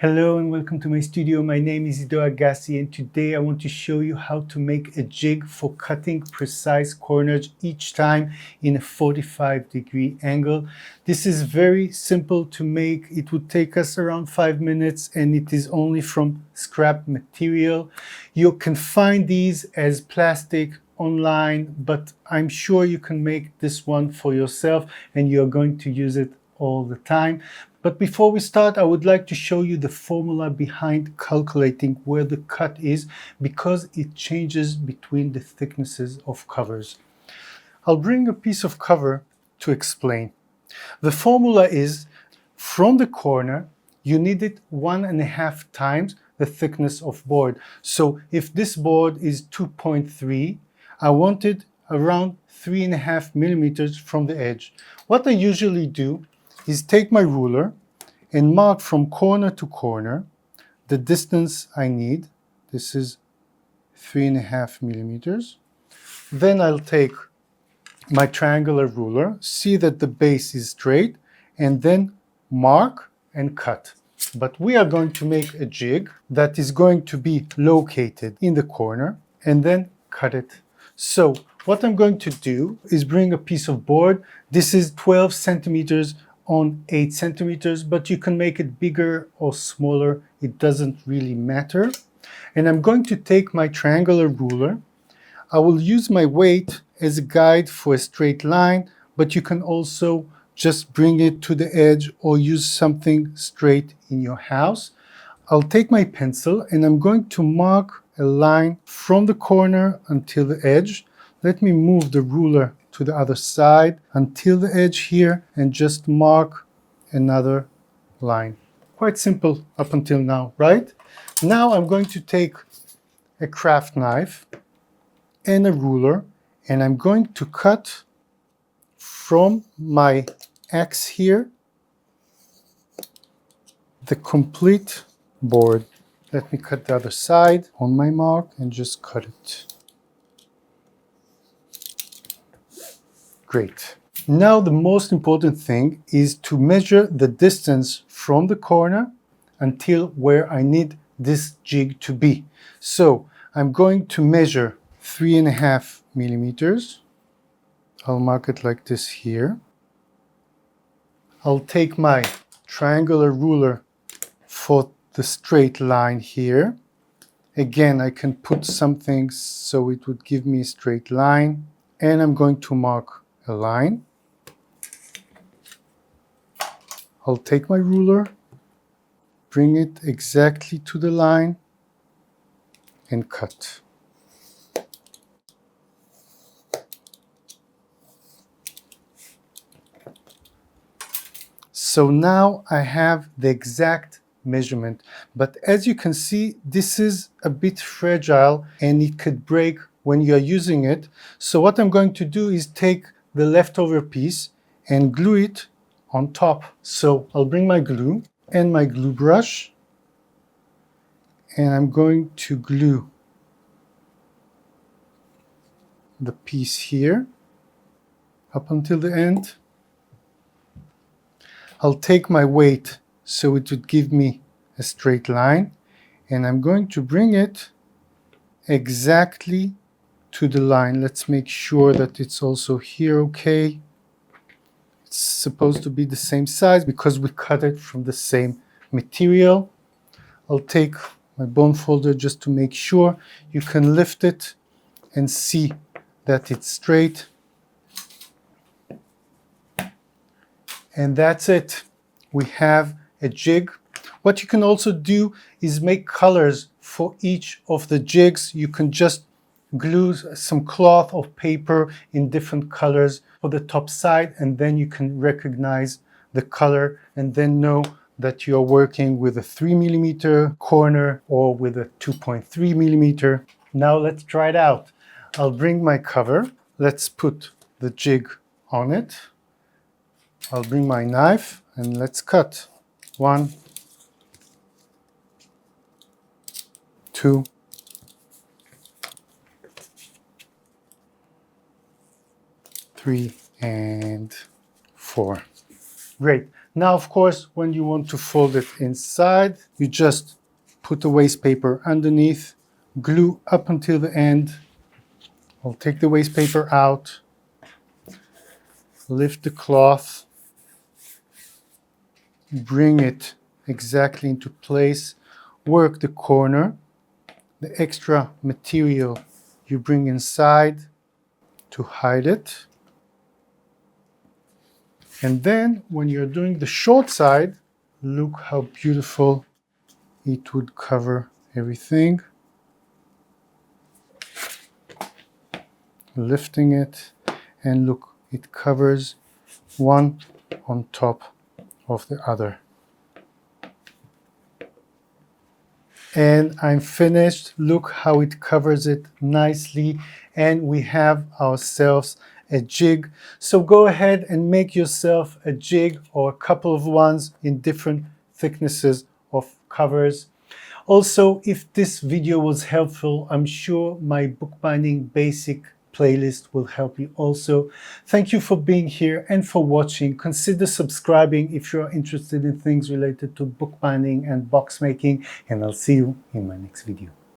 Hello and welcome to my studio. My name is Ido Agassi and today I want to show you how to make a jig for cutting precise corners each time in a 45-degree angle. This is very simple to make. It would take us around 5 minutes and it is only from scrap material. You can find these as plastic online, but I'm sure you can make this one for yourself and you're going to use it all the time. But before we start, I would like to show you the formula behind calculating where the cut is because it changes between the thicknesses of covers. I'll bring a piece of cover to explain. The formula is from the corner, you need it 1.5 times the thickness of board. So if this board is 2.3, I want it around 3.5 millimeters from the edge. What I usually do is take my ruler and mark from corner to corner the distance I need. This is 3.5 millimeters. Then I'll take my triangular ruler, see that the base is straight, and then mark and cut. But we are going to make a jig that is going to be located in the corner and then cut it. So what I'm going to do is bring a piece of board. This is 12 centimeters on 8 centimeters, but you can make it bigger or smaller. It doesn't really matter. And I'm going to take my triangular ruler. I will use my weight as a guide for a straight line, but you can also just bring it to the edge or use something straight in your house. I'll take my pencil and I'm going to mark a line from the corner until the edge. Let me move the ruler to the other side until the edge here and just mark another line. Quite simple up until now, right? Now I'm going to take a craft knife and a ruler and I'm going to cut from my X here the complete board. Let me cut the other side on my mark and just cut it. Great. Now the most important thing is to measure the distance from the corner until where I need this jig to be. So I'm going to measure 3.5 millimeters. I'll mark it like this here. I'll take my triangular ruler for the straight line here. Again, I can put something so it would give me a straight line. And I'm going to mark a line. I'll take my ruler, bring it exactly to the line, and cut. So now I have the exact measurement, but as you can see, this is a bit fragile and it could break when you're using it. So what I'm going to do is take the leftover piece and glue it on top. So I'll bring my glue and my glue brush and I'm going to glue the piece here up until the end. I'll take my weight so it would give me a straight line and I'm going to bring it exactly to the line. Let's make sure that it's also here okay. It's supposed to be the same size because we cut it from the same material. I'll take my bone folder just to make sure. You can lift it and see that it's straight. And that's it. We have a jig. What you can also do is make colors for each of the jigs. You can just glue some cloth or paper in different colors for the top side, and then you can recognize the color and then know that you're working with a 3 millimeter corner or with a 2.3 millimeter. Now let's try it out. I'll bring my cover. Let's put the jig on it. I'll bring my knife and let's cut. 1, 2, 3, and 4. Great. Now, of course, when you want to fold it inside, you just put the waste paper underneath, glue up until the end. I'll take the waste paper out, lift the cloth, bring it exactly into place, work the corner. The extra material you bring inside to hide it. And then when you're doing the short side, look how beautiful it would cover everything. Lifting it, and look, it covers one on top of the other. And I'm finished. Look how it covers it nicely, and we have ourselves a jig. So go ahead and make yourself a jig or a couple of ones in different thicknesses of covers. Also, if this video was helpful, I'm sure my bookbinding basic playlist will help you also. Thank you for being here and for watching. Consider subscribing if you're interested in things related to bookbinding and box making, and I'll see you in my next video.